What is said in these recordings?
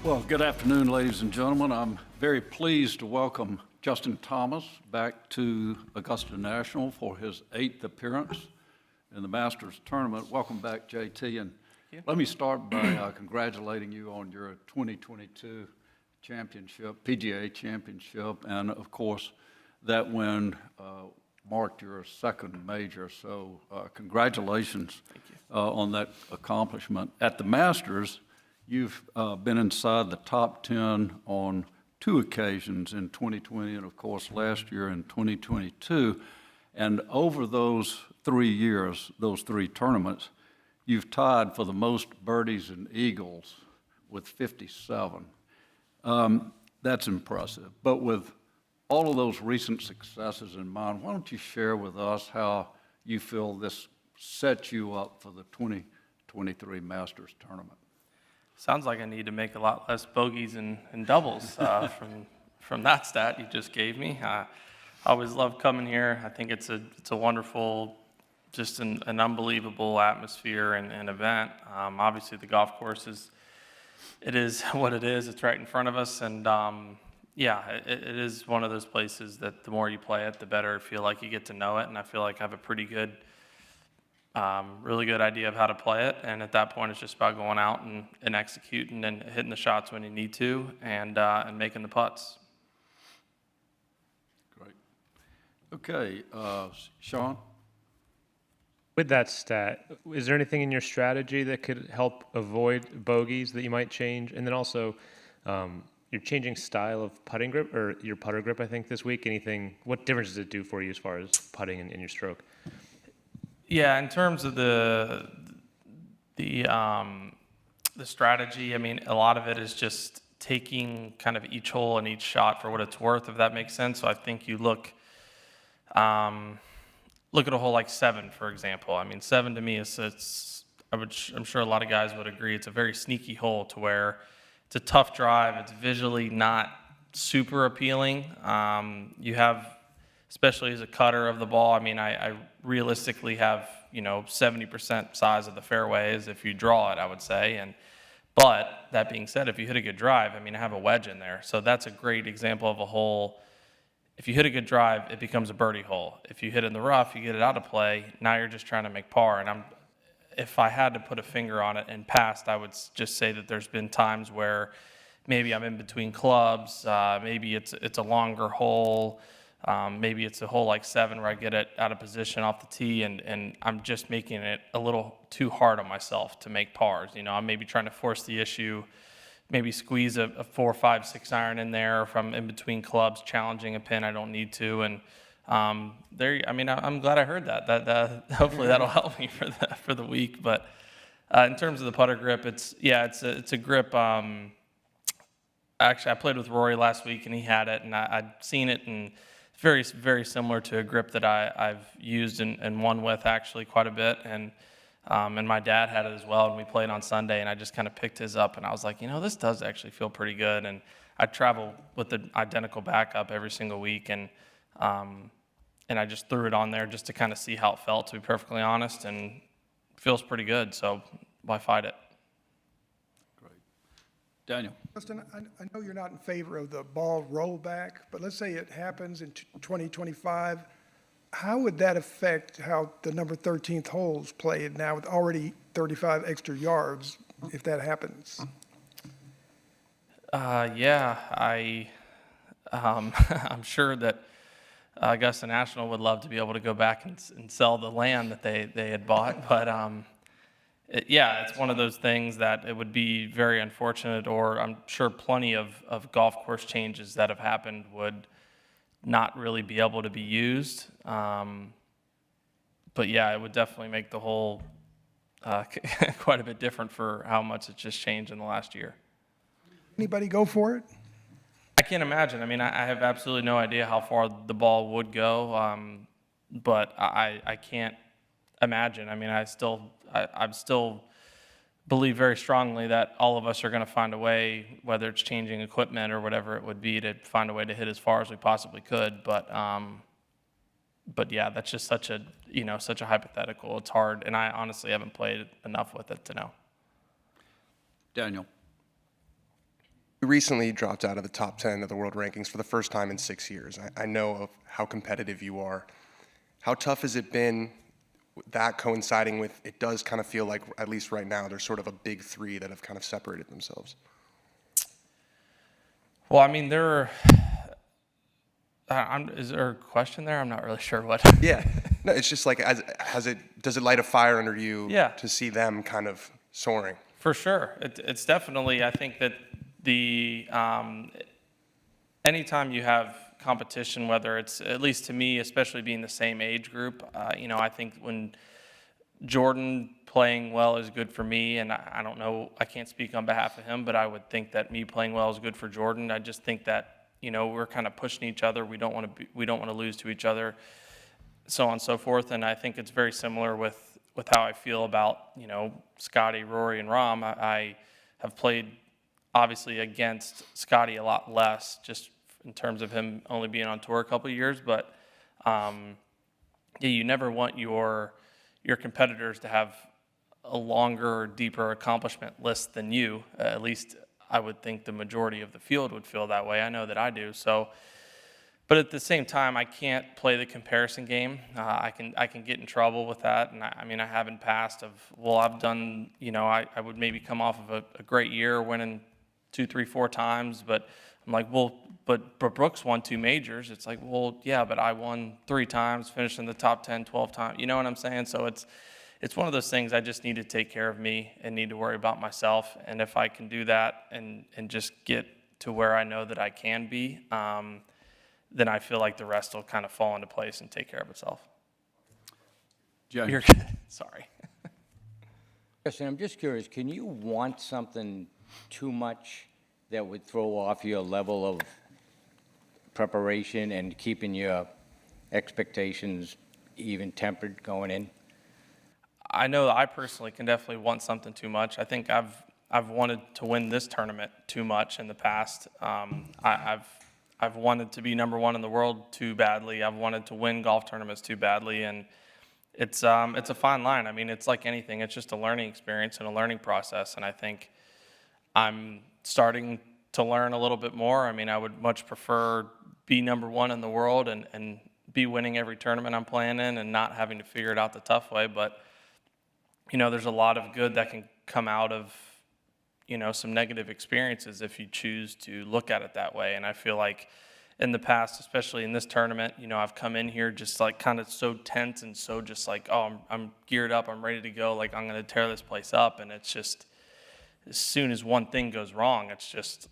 Well, good afternoon, ladies and gentlemen. I'm very pleased to welcome Justin Thomas back to Augusta National for his 8th appearance in the Masters tournament. Welcome back, JT. And let me start by congratulating you on your 2022 championship, PGA championship, and of course, that win marked your second major. So congratulations on that accomplishment. At the Masters, you've been inside the top 10 on 2 occasions in 2020 and, of course, last year in 2022. And over those 3 years, those 3 tournaments, you've tied for the most birdies and eagles with 57. That's impressive. But with all of those recent successes in mind, why don't you share with us how you feel this sets you up for the 2023 Masters tournament? Sounds like I need to make a lot less bogeys and doubles from that stat you just gave me. I always love coming here. I think it's a wonderful, just an unbelievable atmosphere and event. Obviously, the golf course is what it is. It's right in front of us, and it is one of those places that the more you play it, the better I feel like you get to know it. And I feel like I have a pretty good, really good idea of how to play it, and at that point it's just about going out and executing and hitting the shots when you need to and making the putts. Great. Okay, Sean? With that stat, is there anything in your strategy that could help avoid bogeys that you might change? And then also, you're changing style of putting grip, or your putter grip, I think, this week. What difference does it do for you as far as putting in your stroke? Yeah, in terms of the strategy, I mean, a lot of it is just taking kind of each hole and each shot for what it's worth, if that makes sense. So I think you look at a hole like 7, for example. I mean, 7 to me I'm sure a lot of guys would agree, it's a very sneaky hole to where it's a tough drive. It's visually not super appealing. You have, especially as a cutter of the ball, I mean, I realistically have, 70% size of the fairways if you draw it, I would say. But that being said, if you hit a good drive, I mean, I have a wedge in there. So that's a great example of a hole. If you hit a good drive, it becomes a birdie hole. If you hit it in the rough, you get it out of play. Now you're just trying to make par. And if I had to put a finger on it in past, I would just say that there's been times where maybe I'm in between clubs. Maybe it's a longer hole. Maybe it's a hole like 7 where I get it out of position off the tee, and I'm just making it a little too hard on myself to make pars. I'm maybe trying to force the issue, maybe squeeze a 4, 5, 6 iron in there if I'm in between clubs, challenging a pin I don't need to. And I'm glad I heard that. That hopefully that'll help me for the week. But in terms of the putter grip, it's a grip. Actually, I played with Rory last week, and he had it, and I'd seen it, and very, very similar to a grip that I've used and won with actually quite a bit. And my dad had it as well, and we played on Sunday, and I just kind of picked his up, and I was like, this does actually feel pretty good. And I travel with the identical backup every single week, and I just threw it on there just to kind of see how it felt, to be perfectly honest, and it feels pretty good, so why fight it? Great. Daniel? Justin, I know you're not in favor of the ball rollback, but let's say it happens in 2025. How would that affect how the number 13th hole's played now with already 35 extra yards if that happens? I'm sure that Augusta National would love to be able to go back and sell the land that they had bought, but it's one of those things that it would be very unfortunate, or I'm sure plenty of golf course changes that have happened would not really be able to be used. But it would definitely make the whole quite a bit different for how much it's just changed in the last year. Anybody go for it? I can't imagine. I mean, I have absolutely no idea how far the ball would go, but I can't imagine. I mean, I still believe very strongly that all of us are going to find a way, whether it's changing equipment or whatever it would be, to find a way to hit as far as we possibly could. But that's just such a hypothetical. It's hard, and I honestly haven't played enough with it to know. Daniel? You recently dropped out of the top 10 of the world rankings for the first time in 6 years. I know of how competitive you are. How tough has it been, that coinciding with, it does kind of feel like, at least right now, there's sort of a big three that have kind of separated themselves? Well, I mean, is there a question there? I'm not really sure what. Yeah. No, it's just like, does it light a fire under you Yeah. to see them kind of soaring? For sure. It's definitely, I think that anytime you have competition, whether it's, at least to me, especially being the same age group, I think when Jordan playing well is good for me, and I don't know, I can't speak on behalf of him, but I would think that me playing well is good for Jordan. I just think that, we're kind of pushing each other. We don't want to lose to each other, so on and so forth. And I think it's very similar with how I feel about, Scotty, Rory, and Rahm. I have played obviously against Scotty a lot less, just in terms of him only being on tour a couple of years. But you never want your competitors to have a longer or deeper accomplishment list than you. At least I would think the majority of the field would feel that way. I know that I do. So, but at the same time, I can't play the comparison game. I can get in trouble with that, and I have in past of, well, I've done, I would maybe come off of a great year, winning 2, 3, 4 times, but I'm like, well, but Brooks won 2 majors. It's like, well, yeah, but I won 3 times, finished in the top 10, 12 times. You know what I'm saying? So it's one of those things. I just need to take care of me and need to worry about myself. And if I can do that and just get to where I know that I can be, then I feel like the rest will kind of fall into place and take care of itself. James. You're good. Sorry. Justin, I'm just curious, can you want something too much that would throw off your level of preparation and keeping your expectations even tempered going in? I know that I personally can definitely want something too much. I think I've wanted to win this tournament too much in the past. I've wanted to be number 1 in the world too badly. I've wanted to win golf tournaments too badly, and it's a fine line. I mean, it's like anything. It's just a learning experience and a learning process, and I think I'm starting to learn a little bit more. I mean, I would much prefer be number 1 in the world and be winning every tournament I'm playing in and not having to figure it out the tough way. But, there's a lot of good that can come out of, some negative experiences if you choose to look at it that way. And I feel like in the past, especially in this tournament, I've come in here just like kind of so tense and so just like, oh, I'm geared up, I'm ready to go, like I'm going to tear this place up. And it's just, as soon as one thing goes wrong, it's just,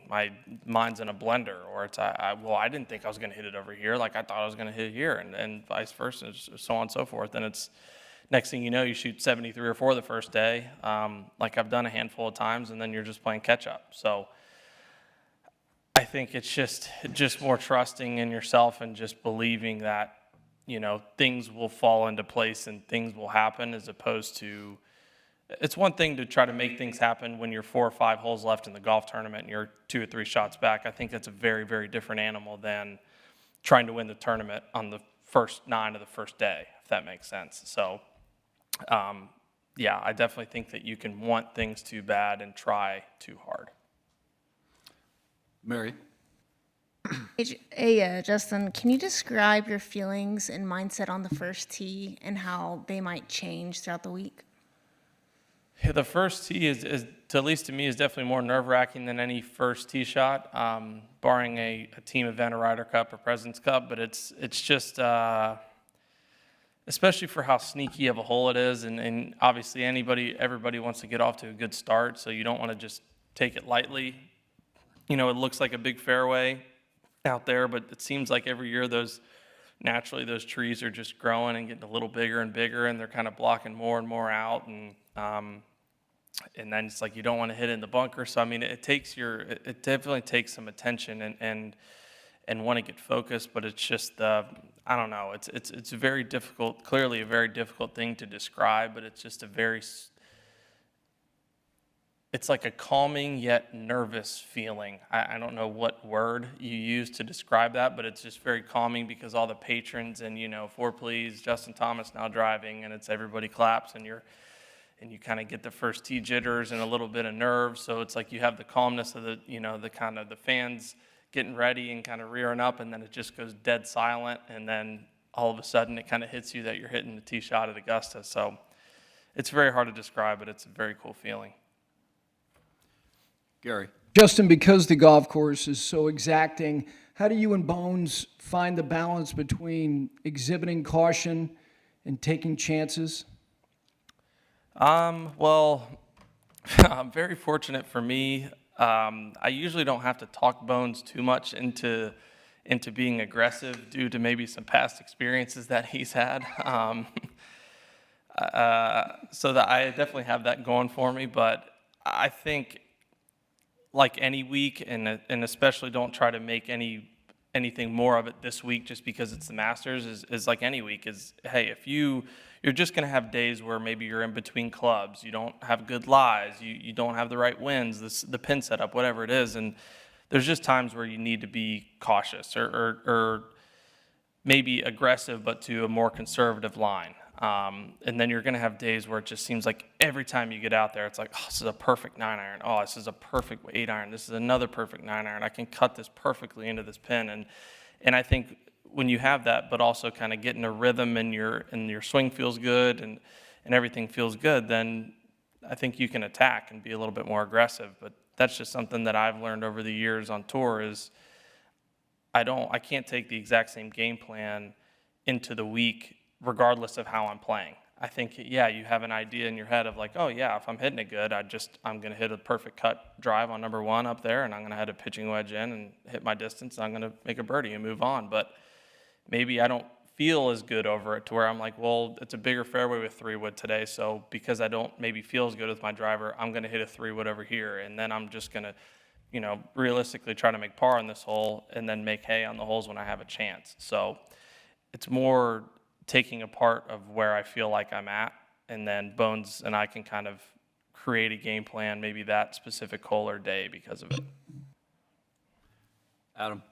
my mind's in a blender, or it's, I didn't think I was going to hit it over here. Like I thought I was going to hit it here, and vice versa, and so on and so forth. And it's, next thing you know, you shoot 73 or 4 the first day, like I've done a handful of times, and then you're just playing catch up. So I think it's just more trusting in yourself and just believing that, things will fall into place and things will happen, as opposed to, it's one thing to try to make things happen when you're 4 or 5 holes left in the golf tournament and you're 2 or 3 shots back. I think that's a very, very different animal than trying to win the tournament on the first 9 of the first day, if that makes sense. So, I definitely think that you can want things too bad and try too hard. Mary? Hey, Justin, can you describe your feelings and mindset on the first tee and how they might change throughout the week? Yeah, the first tee is, at least to me, is definitely more nerve-wracking than any first tee shot, barring a team event, a Ryder Cup, or President's Cup. But it's just, especially for how sneaky of a hole it is, and obviously everybody wants to get off to a good start, so you don't want to just take it lightly. It looks like a big fairway out there, but it seems like every year those trees are just growing and getting a little bigger and bigger, and they're kind of blocking more and more out, and then it's like you don't want to hit in the bunker. So it definitely takes some attention and want to get focused, but it's just I don't know. It's a very difficult, clearly a very difficult thing to describe, but it's just it's like a calming yet nervous feeling. I don't know what word you use to describe that, but it's just very calming because all the patrons and, 4 please, Justin Thomas now driving, and it's everybody claps, and and you kind of get the first tee jitters and a little bit of nerves. So it's like you have the calmness of the, the kind of the fans getting ready and kind of rearing up, and then it just goes dead silent, and then all of a sudden it kind of hits you that you're hitting the tee shot at Augusta. So it's very hard to describe, but it's a very cool feeling. Gary? Justin, because the golf course is so exacting, how do you and Bones find the balance between exhibiting caution and taking chances? Well, I'm very fortunate for me. I usually don't have to talk Bones too much into being aggressive due to maybe some past experiences that he's had. So that I definitely have that going for me, but I think like any week, and especially don't try to make anything more of it this week just because it's the Masters, is like any week is, hey, if you're just going to have days where maybe you're in between clubs, you don't have good lies, you don't have the right winds, the pin setup, whatever it is, and there's just times where you need to be cautious or maybe aggressive, but to a more conservative line. And then you're going to have days where it just seems like every time you get out there, it's like, oh, this is a perfect 9-iron. Oh, this is a perfect 8-iron. This is another perfect 9-iron. I can cut this perfectly into this pin. And I think when you have that, but also kind of getting a rhythm and your swing feels good and everything feels good, then I think you can attack and be a little bit more aggressive. But that's just something that I've learned over the years on tour is I can't take the exact same game plan into the week regardless of how I'm playing. I think, yeah, you have an idea in your head of like, oh yeah, if I'm hitting it good, I'm going to hit a perfect cut drive on number 1 up there, and I'm going to hit a pitching wedge in and hit my distance, and I'm going to make a birdie and move on. But maybe I don't feel as good over it to where I'm like, well, it's a bigger fairway with 3-wood today, so because I don't maybe feel as good with my driver, I'm going to hit a 3-wood over here, and then I'm just going to, realistically try to make par on this hole and then make hay on the holes when I have a chance. So it's more taking a part of where I feel like I'm at, and then Bones and I can kind of create a game plan, maybe that specific hole or day because of it. Adam?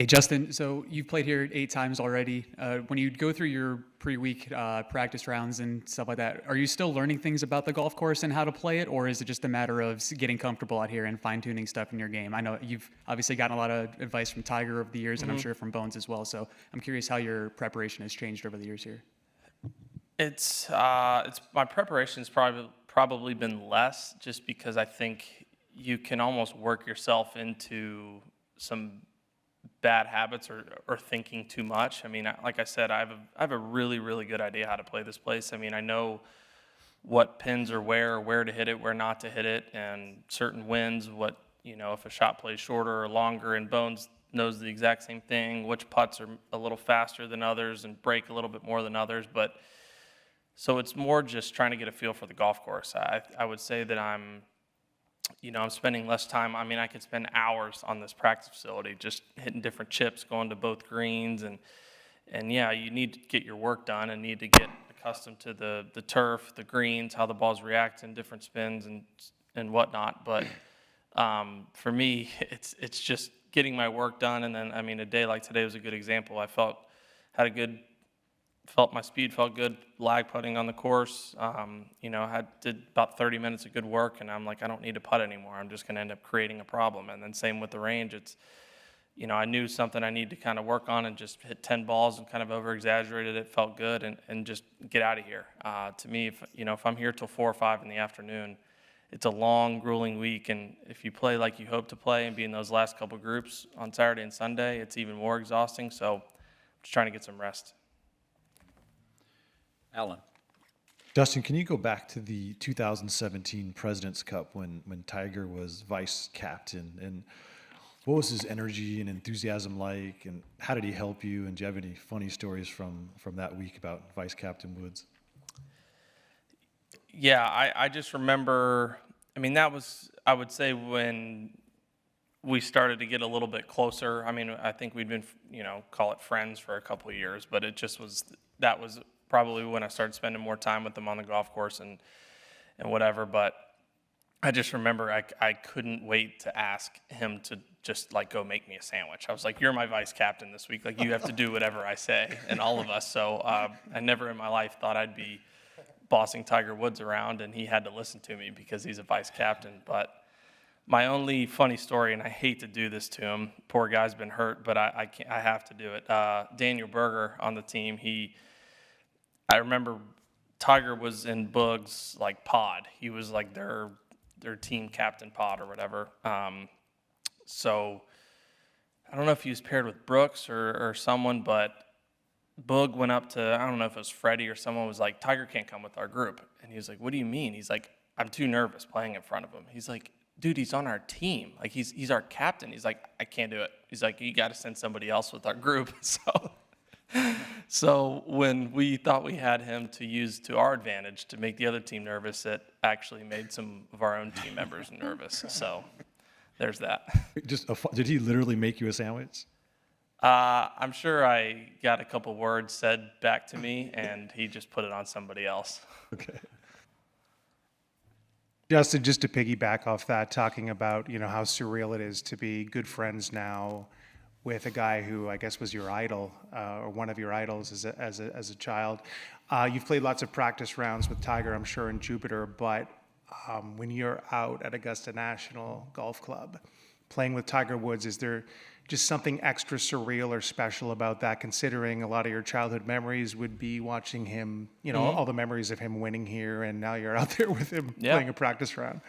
Hey, Justin, so you've played here 8 times already. When you go through your pre-week practice rounds and stuff like that, are you still learning things about the golf course and how to play it, or is it just a matter of getting comfortable out here and fine-tuning stuff in your game? I know you've obviously gotten a lot of advice from Tiger over the years, and I'm sure from Bones as well, so I'm curious how your preparation has changed over the years here. It's my preparation's probably been less, just because I think you can almost work yourself into some bad habits or thinking too much. I mean, like I said, I have a really, really good idea how to play this place. I mean, I know what pins are where to hit it, where not to hit it, and certain winds, what, if a shot plays shorter or longer, and Bones knows the exact same thing, which putts are a little faster than others and break a little bit more than others. But so it's more just trying to get a feel for the golf course. I would say that I'm spending less time. I mean, I could spend hours on this practice facility just hitting different chips, going to both greens, and yeah, you need to get your work done and need to get accustomed to the turf, the greens, how the balls react in different spins and whatnot. But for me, it's just getting my work done, and then, I mean, a day like today was a good example. I felt my speed felt good, lag putting on the course. Did about 30 minutes of good work, and I'm like, I don't need to putt anymore. I'm just going to end up creating a problem. And then same with the range. It's, I knew something I need to kind of work on and just hit 10 balls and kind of over-exaggerated it. Felt good, and just get out of here. To me, if I'm here till 4 or 5 in the afternoon, it's a long, grueling week. And if you play like you hope to play and be in those last couple groups on Saturday and Sunday, it's even more exhausting. So I'm just trying to get some rest. Alan? Justin, can you go back to the 2017 President's Cup when Tiger was vice captain, and what was his energy and enthusiasm like, and how did he help you, and do you have any funny stories from that week about Vice Captain Woods? Yeah, I just remember, I mean, that was, I would say, when we started to get a little bit closer. I mean, I think we'd been, call it friends for a couple of years, but that was probably when I started spending more time with them on the golf course and whatever. But I just remember I couldn't wait to ask him to just like go make me a sandwich. I was like, you're my vice captain this week. Like, you have to do whatever I say, and all of us. So I never in my life thought I'd be bossing Tiger Woods around, and he had to listen to me because he's a vice captain. But my only funny story, and I hate to do this to him, poor guy's been hurt, but I can't, I have to do it. Daniel Berger on the team, I remember Tiger was in Boog's like pod. He was like their team captain pod or whatever. So I don't know if he was paired with Brooks or someone, but Boog went up to, I don't know if it was Freddy or someone, was like, Tiger can't come with our group. And he was like, what do you mean? He's like, I'm too nervous playing in front of him. He's like, dude, he's on our team. Like, he's our captain. He's like, I can't do it. He's like, you got to send somebody else with our group. So when we thought we had him to use to our advantage to make the other team nervous, it actually made some of our own team members nervous. So there's that. Did he literally make you a sandwich? I'm sure I got a couple words said back to me, and he just put it on somebody else. Okay. Justin, just to piggyback off that, talking about, how surreal it is to be good friends now with a guy who I guess was your idol, or one of your idols as a child. You've played lots of practice rounds with Tiger, I'm sure, in Jupiter, but when you're out at Augusta National Golf Club playing with Tiger Woods, is there just something extra surreal or special about that, considering a lot of your childhood memories would be watching him, all the memories of him winning here, and now you're out there with him playing a practice round?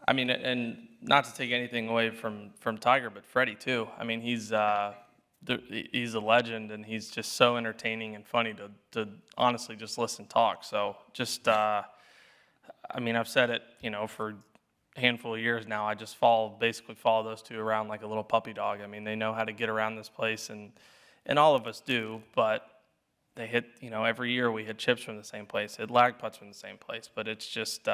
I mean, and not to take anything away from Tiger, but Freddy too. I mean, he's a legend, and he's just so entertaining and funny to honestly just listen talk. So just, I mean, I've said it, for a handful of years now. I just basically follow those two around like a little puppy dog. I mean, they know how to get around this place, and all of us do, but they hit, every year we hit chips from the same place, hit lag putts from the same place, but it's just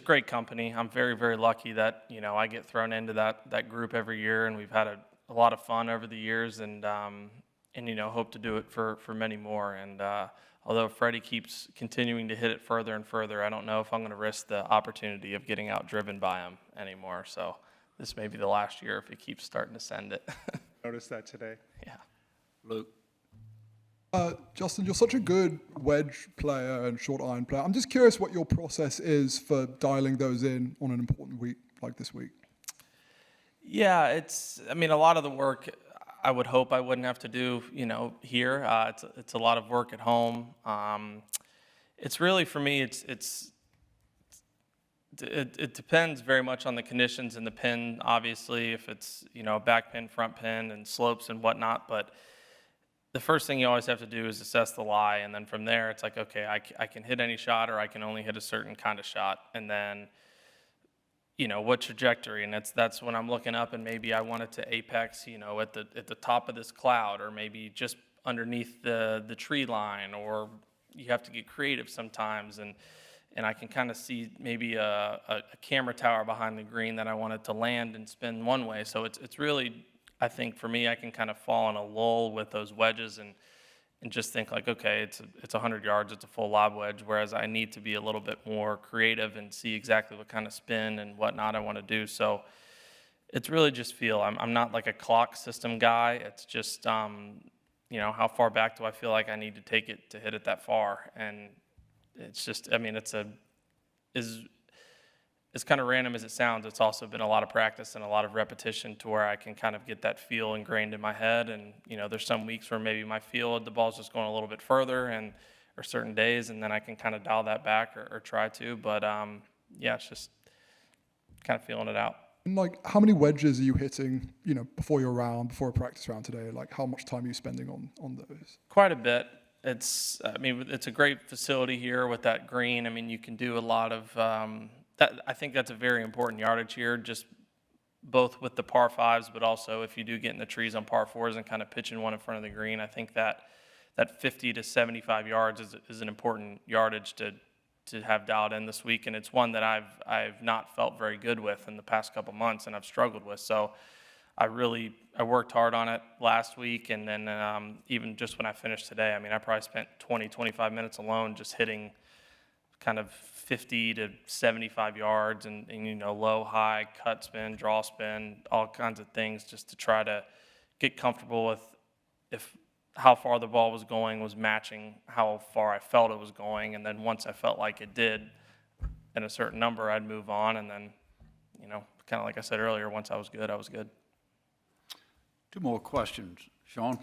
great company. I'm very, very lucky that, I get thrown into that group every year, and we've had a lot of fun over the years, and hope to do it for many more. And although Freddie keeps continuing to hit it further and further, I don't know if I'm going to risk the opportunity of getting outdriven by him anymore. So this may be the last year if he keeps starting to send it. Noticed that today. Yeah. Luke? Justin, you're such a good wedge player and short iron player. I'm just curious what your process is for dialing those in on an important week like this week. Yeah, a lot of the work I would hope I wouldn't have to do, here. It's a lot of work at home. It's really, for me, it depends very much on the conditions and the pin, obviously, if it's, back pin, front pin, and slopes and whatnot. But the first thing you always have to do is assess the lie, and then from there, it's like, okay, I can hit any shot, or I can only hit a certain kind of shot, and then, what trajectory, and that's when I'm looking up, and maybe I want it to apex, at the top of this cloud, or maybe just underneath the tree line, or you have to get creative sometimes, and I can kind of see maybe a camera tower behind the green that I want it to land and spin one way. So it's really, I think for me, I can kind of fall in a lull with those wedges and just think like, okay, it's 100 yards, it's a full lob wedge, whereas I need to be a little bit more creative and see exactly what kind of spin and whatnot I want to do. So it's really just feel. I'm not like a clock system guy. It's just, how far back do I feel like I need to take it to hit it that far? And it's just, as kind of random as it sounds, it's also been a lot of practice and a lot of repetition to where I can kind of get that feel ingrained in my head. And, there's some weeks where maybe my feel, the ball's just going a little bit further, or certain days, and then I can kind of dial that back or try to. But, it's just kind of feeling it out. And how many wedges are you hitting, before your round, before a practice round today? Like, how much time are you spending on those? Quite a bit. It's a great facility here with that green. You can do a lot of I think that's a very important yardage here, just both with the par fives, but also if you do get in the trees on par fours and kind of pitching one in front of the green. I think that 50 to 75 yards is an important yardage to have dialed in this week, and it's one that I've not felt very good with in the past couple months, and I've struggled with. So I worked hard on it last week, and then even just when I finished today, I probably spent 20, 25 minutes alone just hitting kind of 50 to 75 yards and low, high, cut spin, draw spin, all kinds of things just to try to get comfortable with how far the ball was going was matching how far I felt it was going. And then once I felt like it did in a certain number, I'd move on. And then, kind of like I said earlier, once I was good, I was good. 2 more questions. Sean?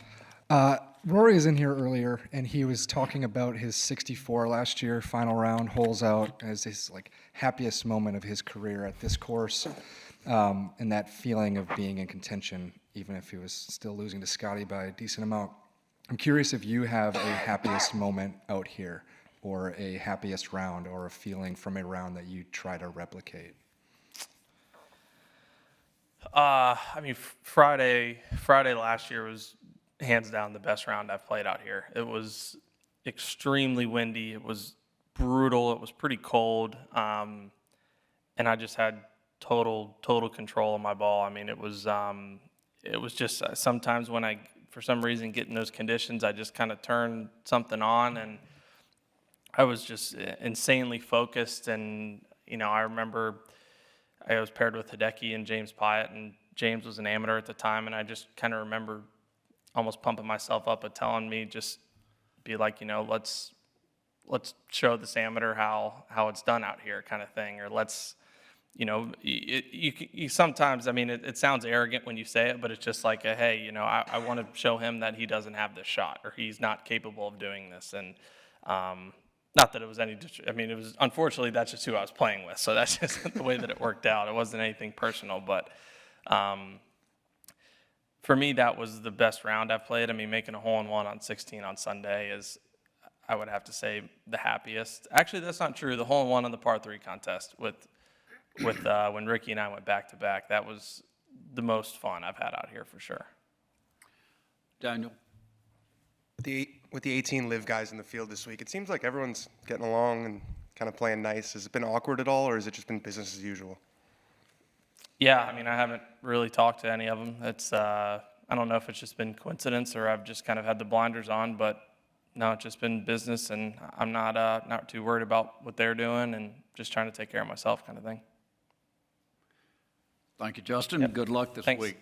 Rory was in here earlier, and he was talking about his 64 last year, final round, holes out, as his happiest moment of his career at this course, and that feeling of being in contention, even if he was still losing to Scotty by a decent amount. I'm curious if you have a happiest moment out here, or a happiest round, or a feeling from a round that you try to replicate. Friday last year was hands down the best round I've played out here. It was extremely windy. It was brutal. It was pretty cold. And I just had total control of my ball. It was just sometimes when I, for some reason, get in those conditions, I just kind of turn something on, and I was just insanely focused. And, I remember I was paired with Hideki and James Pyatt, and James was an amateur at the time, and I just kind of remember almost pumping myself up and telling me, just be like, let's show this amateur how it's done out here, kind of thing, or let's, you sometimes, it sounds arrogant when you say it, but it's just like, hey, I want to show him that he doesn't have this shot, or he's not capable of doing this. And not that it was it was, unfortunately, that's just who I was playing with, so that's just the way that it worked out. It wasn't anything personal, but for me, that was the best round I've played. Making a hole-in-one on 16 on Sunday is, I would have to say, the happiest. Actually, that's not true. The hole-in-one on the par 3 contest with when Ricky and I went back-to-back, that was the most fun I've had out here for sure. Daniel? With the 18 live guys in the field this week, it seems like everyone's getting along and kind of playing nice. Has it been awkward at all, or has it just been business as usual? Yeah, I haven't really talked to any of them. It's I don't know if it's just been coincidence or I've just kind of had the blinders on, but no, it's just been business, and I'm not too worried about what they're doing, and just trying to take care of myself, kind of thing. Thank you, Justin. Yep. Good luck this Thanks. week.